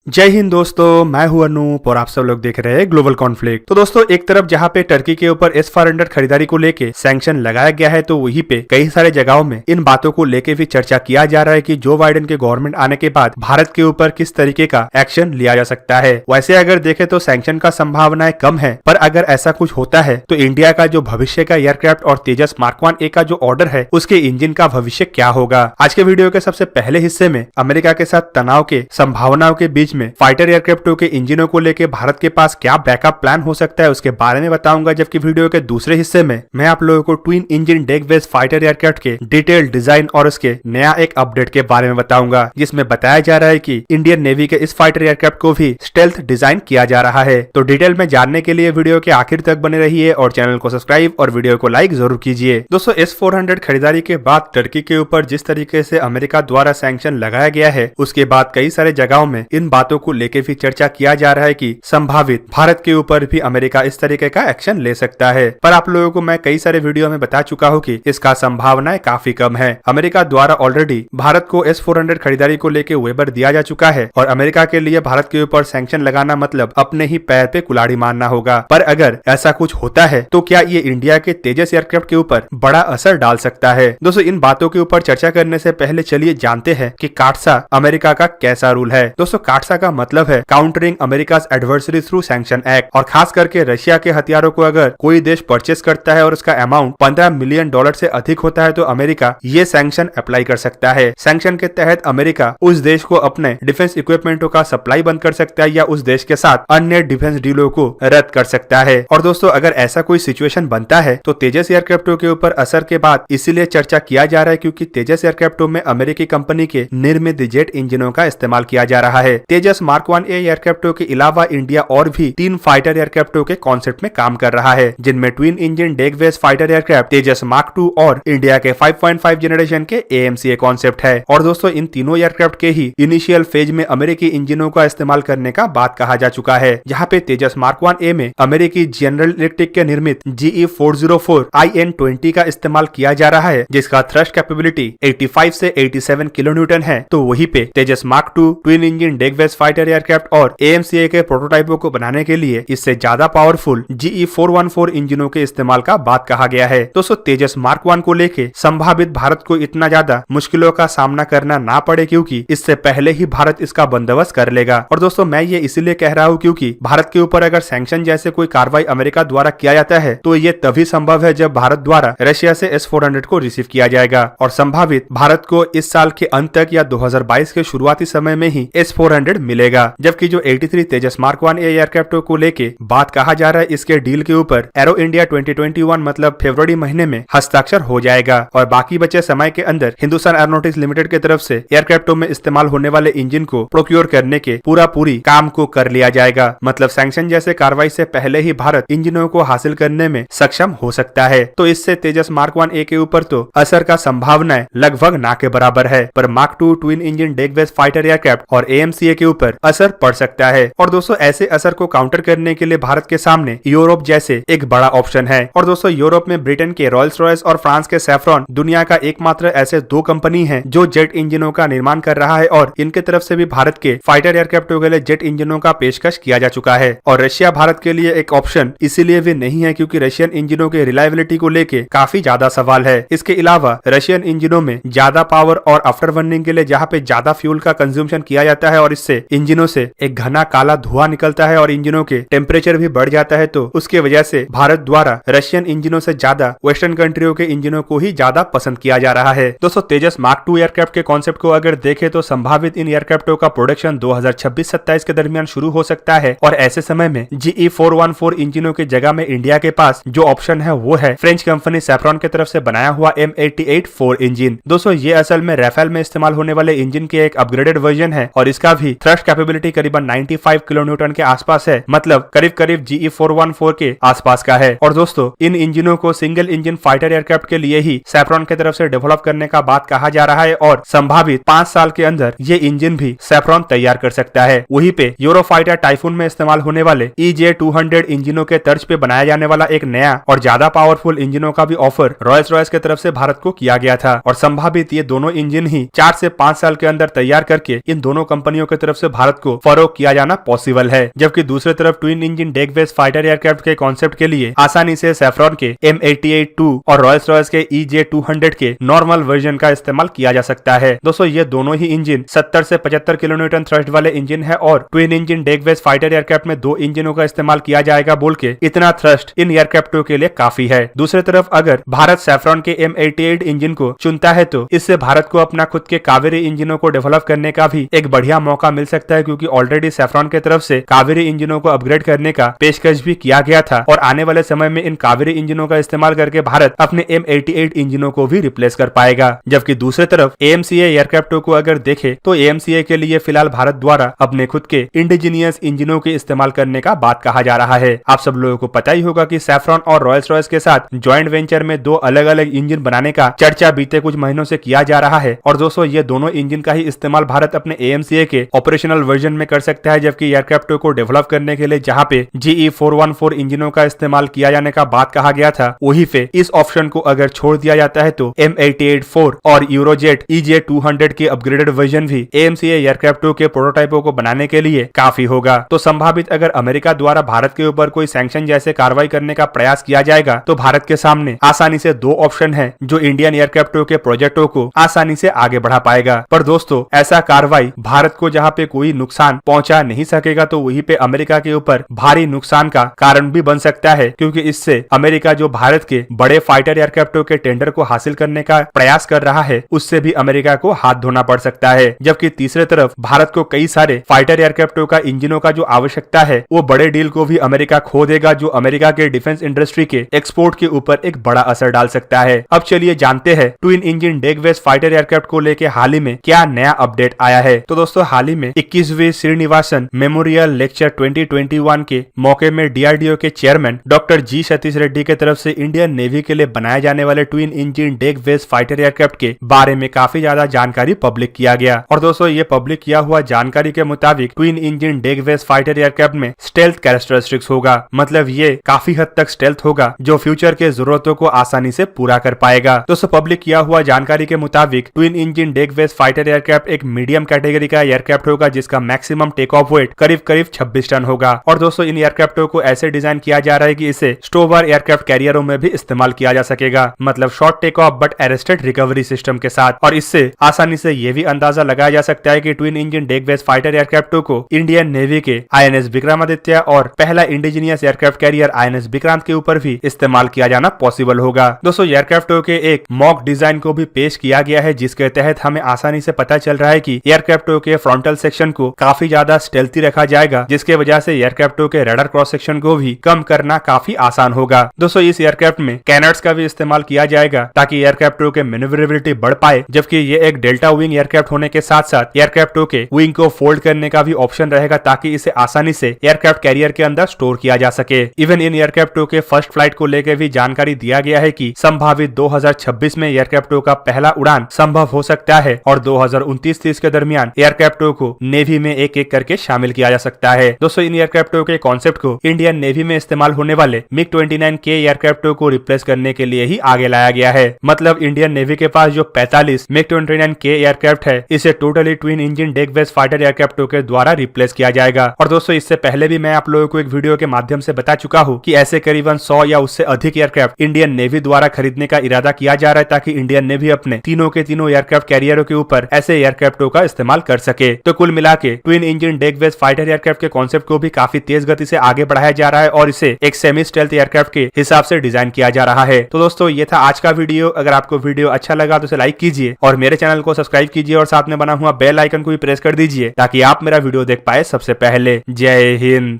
जय हिंद दोस्तों, मैं हूं अनूप और आप सब लोग देख रहे हैं ग्लोबल कॉन्फ्लिक्ट। तो दोस्तों, एक तरफ जहां पे टर्की के ऊपर S-400 खरीदारी को लेके सैंक्शन लगाया गया है, तो वहीं पे कई सारे जगहों में इन बातों को लेके भी चर्चा किया जा रहा है कि जो बाइडेन के गवर्नमेंट आने के बाद भारत के ऊपर किस तरीके का एक्शन लिया जा सकता है। वैसे अगर देखे तो सैंक्शन का संभावनाएं कम है, पर अगर ऐसा कुछ होता है तो इंडिया का जो भविष्य का एयरक्राफ्ट और तेजस मार्क 1A का जो ऑर्डर है उसके इंजन का भविष्य क्या होगा। आज के वीडियो के सबसे पहले हिस्से में अमेरिका के साथ तनाव के संभावनाओं के बीच में फाइटर एयरक्राफ्टों के इंजनों को लेकर भारत के पास क्या बैकअप प्लान हो सकता है उसके बारे में बताऊंगा। जबकि वीडियो के दूसरे हिस्से में मैं आप लोगों को twin engine deck based fighter aircraft के डिटेल डिजाइन और उसके नया एक अपडेट के बारे में बताऊंगा, जिसमें बताया जा रहा है कि इंडियन नेवी के इस फाइटर एयरक्राफ्ट को भी स्टेल्थ डिजाइन किया जा रहा है। तो डिटेल में जानने के लिए वीडियो के आखिर तक बने रहिए और चैनल को सब्सक्राइब और वीडियो को लाइक जरूर कीजिए। दोस्तों, S-400 खरीदारी के बाद टर्की के ऊपर जिस तरीके से अमेरिका द्वारा सैंक्शन लगाया गया है, उसके बाद कई सारे जगहों में इन बातों को लेकर भी चर्चा किया जा रहा है कि संभावित भारत के ऊपर भी अमेरिका इस तरीके का एक्शन ले सकता है। पर आप लोगों को मैं कई सारे वीडियो में बता चुका हूं कि इसका संभावनाएं काफी कम है। अमेरिका द्वारा ऑलरेडी भारत को S-400 खरीदारी को लेकर वेबर दिया जा चुका है और अमेरिका के लिए भारत के ऊपर सैंक्शन लगाना मतलब अपने ही पैर पे कुल्हाड़ी मारना होगा। पर अगर ऐसा कुछ होता है तो क्या ये इंडिया के तेजस एयरक्राफ्ट के ऊपर बड़ा असर डाल सकता है? दोस्तों, इन बातों के ऊपर चर्चा करने से पहले चलिए जानते हैं कि काटसा अमेरिका का कैसा रूल है। दोस्तों, काटसा का मतलब है countering America's adversary through sanction act, और खास करके रशिया के हथियारों को अगर कोई देश परचेस करता है और उसका अमाउंट $15 मिलियन से अधिक होता है तो अमेरिका ये सैंक्शन अप्लाई कर सकता है। सैंक्शन के तहत अमेरिका उस देश को अपने डिफेंस इक्विपमेंटों का सप्लाई बंद कर सकता है या उस देश के साथ अन्य डिफेंस डीलों को रद्द कर सकता है। और दोस्तों, अगर ऐसा कोई सिचुएशन बनता है तो तेजस एयरक्राफ्टों के ऊपर असर के बाद इसीलिए चर्चा किया जा रहा है क्योंकि तेजस एयरक्राफ्टों में अमेरिकी कंपनी के निर्मित जेट इंजनों का इस्तेमाल किया जा रहा है। तेजस मार्क 1A एयरक्राफ्टों के अलावा इंडिया और भी 3 फाइटर एयरक्राफ्टों के कॉन्सेप्ट में काम कर रहा है, जिनमें twin engine deck based fighter aircraft Tejas Mark 2 और इंडिया के 5.5 जनरेशन के AMCA कॉन्सेप्ट है। और दोस्तों, इन तीनों एयरक्राफ्ट के ही इनिशियल फेज में अमेरिकी इंजनों का इस्तेमाल करने का बात कहा जा चुका है, जहां पे तेजस मार्क 1A में अमेरिकी जनरल इलेक्ट्रिक के निर्मित GE404 IN-20 का इस्तेमाल किया जा रहा है, जिसका थ्रस्ट कैपेबिलिटी 85 से 87 किलोन्यूटन है। तो वहीं पे Tejas Mark 2 twin engine deck based fighter aircraft और AMCA के प्रोटोटाइपों को बनाने के लिए इससे ज्यादा पावरफुल GE414 इंजनों के इस्तेमाल का बात कहा गया है। दोस्तों, तेजस मार्क 1 को लेके संभावित भारत को इतना ज्यादा मुश्किलों का सामना करना ना पड़े, क्योंकि इससे पहले ही भारत इसका बंदोबस्त कर लेगा। और दोस्तों, मैं ये इसीलिए कह रहा हूँ क्योंकि भारत के ऊपर अगर सैंक्शन जैसे कोई कार्रवाई अमेरिका द्वारा किया जाता है तो ये तभी संभव है जब भारत द्वारा रशिया से S-400 को रिसीव किया जाएगा, और संभावित भारत को इस साल के अंत तक या 2022 के शुरुआती समय में ही S-400 मिलेगा। जबकि जो 83 तेजस मार्क 1A एयरक्राफ्टों को लेके बात कहा जा रहा है, इसके डील के ऊपर एरो इंडिया 2021 मतलब फरवरी महीने में हस्ताक्षर हो जाएगा और बाकी बचे समय के अंदर हिंदुस्तान एरोनॉटिक्स लिमिटेड की तरफ से एयरक्राफ्टों में इस्तेमाल होने वाले इंजन को प्रोक्योर करने के पूरी काम को कर लिया जाएगा। मतलब सैंक्शन जैसे कार्रवाई से पहले ही भारत इंजनों को हासिल करने में सक्षम हो सकता है। तो इससे तेजस मार्क 1A के ऊपर तो असर का संभावना लगभग ना के बराबर है, पर mark 2 twin engine deck based fighter aircraft और AMCA के ऊपर असर पड़ सकता है। और दोस्तों, ऐसे असर को काउंटर करने के लिए भारत के सामने यूरोप जैसे एक बड़ा ऑप्शन है। और दोस्तों, यूरोप में ब्रिटेन के रॉयल्स रॉयस और फ्रांस के सैफ्रॉन दुनिया का एकमात्र ऐसे 2 कंपनी है जो जेट इंजनों का निर्माण कर रहा है, और इनके तरफ से भी भारत के फाइटर एयरक्राफ्टों के लिए जेट इंजनों का पेशकश किया जा चुका है। और रशिया भारत के लिए एक ऑप्शन इसीलिए भी नहीं है क्योंकि रशियन इंजनों के रिलायबिलिटी को लेके काफी ज्यादा सवाल है। इसके अलावा रशियन इंजनों में ज्यादा पावर और आफ्टर बर्निंग के लिए जहाँ पे ज्यादा फ्यूल का कंज्यूमशन किया जाता है और इससे इंजनों से एक घना काला धुआं निकलता है और इंजनों के टेम्परेचर भी बढ़ जाता है, तो उसके वजह से भारत द्वारा रशियन इंजनों से ज्यादा वेस्टर्न कंट्रियों के इंजनों को ही ज्यादा पसंद किया जा रहा है। दोस्तों, तेजस मार्क 2 एयरक्राफ्ट के कॉन्सेप्ट को अगर देखें तो संभावित इन एयरक्राफ्टों का प्रोडक्शन 2026-27 के दरमियान शुरू हो सकता है, और ऐसे समय में GE414 इंजनों की जगह में इंडिया के पास जो ऑप्शन है वो है फ्रेंच कंपनी सैफ्रॉन की तरफ से बनाया हुआ M88-4 इंजन। दोस्तों, ये असल में राफेल में इस्तेमाल होने वाले इंजन के एक अपग्रेडेड वर्जन है और इसका भी थ्रस्ट कैपेबिलिटी करीबन 95 किलोन्यूटन के आसपास है, मतलब करीब GE414 के आसपास का है। और दोस्तों, इन इंजनों को सिंगल इंजन फाइटर एयरक्राफ्ट के लिए ही सैफ्रॉन की तरफ से डेवलप करने का बात कहा जा रहा है, और संभावित 5 साल के अंदर ये इंजन भी सैफ्रॉन तैयार कर सकता है। वहीं पे यूरोफाइटर टाइफून में इस्तेमाल होने वाले EJ200 इंजनों के तर्ज पे बनाया जाने वाला एक नया और ज्यादा पावरफुल इंजनों का भी ऑफर रॉयल्स रॉयस की तरफ से भारत को किया गया था, और संभावित ये दोनों इंजन ही 4 से 5 साल के अंदर तैयार करके इन दोनों कंपनियों की तरफ से भारत को फरोग किया जाना पॉसिबल है। जबकि दूसरी तरफ twin engine deck based fighter aircraft के कॉन्सेप्ट के लिए आसानी से सेफ्रॉन के M88-2 और रॉयल्स रॉयस के EJ-200 के नॉर्मल वर्जन का इस्तेमाल किया जा सकता है। दोस्तों ये दोनों ही इंजन 70 से 75 किलोन्यूटन थ्रस्ट वाले इंजन है और twin engine deck based fighter aircraft में 2 इंजनों का इस्तेमाल किया जाएगा बोल के इतना थ्रस्ट इन एयरक्राफ्टों के लिए काफी है। दूसरी तरफ अगर भारत सेफ्रॉन के M88 इंजन को चुनता है तो इससे भारत को अपना खुद के कावेरी इंजनों को डेवलप करने का भी एक बढ़िया मौका मिल सकता है, क्योंकि ऑलरेडी सेफ्रॉन की तरफ से कावेरी इंजनों को अपग्रेड करने का पेशकश भी किया गया था और आने वाले समय में इन कावेरी इंजनों का इस्तेमाल करके भारत अपने M88 इंजनों को भी रिप्लेस कर पाएगा। जबकि दूसरी तरफ AMCA एयरक्राफ्टों को अगर देखें तो AMCA के लिए फिलहाल भारत द्वारा अपने खुद के इंडिजीनियस इंजनों के इस्तेमाल करने का बात कहा जा रहा है। आप सब लोगों को पता ही होगा कि सेफ्रॉन और रॉयल्स रॉयस के साथ ज्वाइंट वेंचर में 2 अलग अलग इंजन बनाने का चर्चा बीते कुछ महीनों से किया जा रहा है और दोस्तों ये दोनों इंजन का ही इस्तेमाल भारत अपने AMCA के ऑपरेशनल वर्जन में कर सकता है। जबकि एयरक्राफ्टों को डेवलप करने के लिए जहां पे GE414 इंजनों का इस्तेमाल किया जाने का बात कहा गया था, वहीं पे इस ऑप्शन को अगर छोड़ दिया जाता है तो M88-4 और यूरोजेट EJ-200 के अपग्रेडेड वर्जन भी AMCA एयरक्राफ्टों के प्रोटोटाइपों को बनाने के लिए काफी होगा। तो संभावित अगर अमेरिका द्वारा भारत के ऊपर कोई सैंक्शन जैसे कार्रवाई करने का प्रयास किया जाएगा तो भारत के सामने आसानी से 2 ऑप्शन है जो इंडियन एयरक्राफ्टों के प्रोजेक्टों को आसानी से आगे बढ़ा पाएगा। पर दोस्तों ऐसा कार्रवाई भारत को जहां पे कोई नुकसान पहुंचा नहीं सकेगा तो वहीं पे अमेरिका के ऊपर भारी नुकसान का कारण भी बन सकता है, क्योंकि इससे अमेरिका जो भारत के बड़े फाइटर एयरक्राफ्टों के टेंडर को हासिल करने का प्रयास कर रहा है उससे भी अमेरिका को हाथ धोना पड़ सकता है। जबकि तीसरे तरफ भारत को कई सारे फाइटर एयरक्राफ्टों का इंजनों का जो आवश्यकता है वो बड़े डील को भी अमेरिका खो देगा, जो अमेरिका के डिफेंस इंडस्ट्री के एक्सपोर्ट के ऊपर एक बड़ा असर डाल सकता है। अब चलिए जानते हैं twin engine deck based fighter aircraft को लेके हाल ही में क्या नया अपडेट आया है। तो दोस्तों हाल ही में 21वीं श्रीनिवासन मेमोरियल लेक्चर 2021 के मौके में DRDO के chairman doctor G Satish Reddy की तरफ से इंडियन नेवी के लिए बनाए जाने वाले twin engine deck based fighter aircraft के बारे में काफी ज्यादा जानकारी पब्लिक किया गया। और दोस्तों ये पब्लिक किया हुआ जानकारी के मुताबिक twin engine deck based fighter aircraft में स्टेल्थ कैरेक्टरिस्टिक्स होगा, मतलब ये काफी हद तक स्टेल्थ होगा जो फ्यूचर के जरूरतों को आसानी से पूरा कर पाएगा। दोस्तों पब्लिक किया हुआ जानकारी के मुताबिक twin engine deck based fighter aircraft एक मीडियम कैटेगरी का एयरक्राफ्ट होगा जिसका मैक्सिमम टेक ऑफ वेट करीब 26 टन होगा। और दोस्तों इन एयरक्राफ्टों को ऐसे डिजाइन किया जा रहा है कि इसे स्टोवर एयरक्राफ्ट कैरियरों में भी इस्तेमाल किया जा सकेगा, मतलब short take off but arrested recovery system के साथ। और इससे आसानी से ये भी अंदाजा लगाया जा सकता है कि twin engine deck based fighter एयरक्राफ्टों को इंडियन नेवी के INS विक्रमादित्य और पहला indigenous aircraft carrier INS Vikrant के ऊपर भी इस्तेमाल किया जाना पॉसिबल होगा। दोस्तों एयरक्राफ्टों के एक मॉक डिजाइन को भी पेश किया गया है जिसके तहत हमें आसानी से पता चल रहा है कि एयरक्राफ्टों के फ्रंटल सेक्शन को काफी ज्यादा स्टेल्थी रखा जाएगा, जिसके वजह से एयरक्राफ्टों के रडार क्रॉस सेक्शन को भी कम करना काफी आसान होगा। दोस्तों इस एयरक्राफ्ट में कैनट्स का भी इस्तेमाल किया जाएगा ताकि एयरक्राफ्टों के मैन्युवरेबिलिटी बढ़ पाए, जबकि ये एक डेल्टा विंग एयरक्राफ्ट होने के साथ साथ एयरक्राफ्टों के विंग को फोल्ड करने का भी ऑप्शन रहेगा ताकि इसे आसानी से एयरक्राफ्ट कैरियर के अंदर स्टोर किया जा सके। इवन इन एयरक्राफ्टों के फर्स्ट फ्लाइट को लेकर भी जानकारी दिया गया है कि संभावित 2026 में एयरक्राफ्टों का पहला उड़ान संभव हो सकता है और 2029-30 के दरमियान एयरक्राफ्टों को नेवी में एक एक करके शामिल किया जा सकता है। दोस्तों इन एयरक्राफ्टों के कॉन्सेप्ट को इंडियन नेवी में इस्तेमाल होने वाले MiG-29K एयरक्राफ्टों को रिप्लेस करने के लिए ही आगे लाया गया है। मतलब इंडियन नेवी के पास जो 45 MiG-29K एयरक्राफ्ट है इसे totally twin engine deck based fighter एयरक्राफ्टों के द्वारा रिप्लेस किया जाएगा। और दोस्तों इससे पहले भी मैं आप लोगों को एक वीडियो के माध्यम से बता चुका हूँ कि ऐसे करीबन 100 या उससे अधिक एयरक्राफ्ट इंडियन नेवी द्वारा खरीदने का इरादा किया जा रहा है ताकि इंडियन नेवी अपने तीनों के तीनों एयरक्राफ्ट कैरियरों के ऊपर ऐसे एयरक्राफ्टों का इस्तेमाल कर सके। तो कुल मिला के twin engine deck based fighter aircraft के कॉन्सेप्ट को भी काफी तेज गति से आगे बढ़ाया जा रहा है और इसे एक सेमी स्टेल्थ एयरक्राफ्ट के हिसाब से डिजाइन किया जा रहा है। तो दोस्तों ये था आज का वीडियो। अगर आपको वीडियो अच्छा लगा तो इसे लाइक कीजिए और मेरे चैनल को सब्सक्राइब कीजिए और साथ में बना हुआ बेल आइकन को भी प्रेस कर दीजिए ताकि आप मेरा वीडियो देख पाए सबसे पहले। जय हिंद।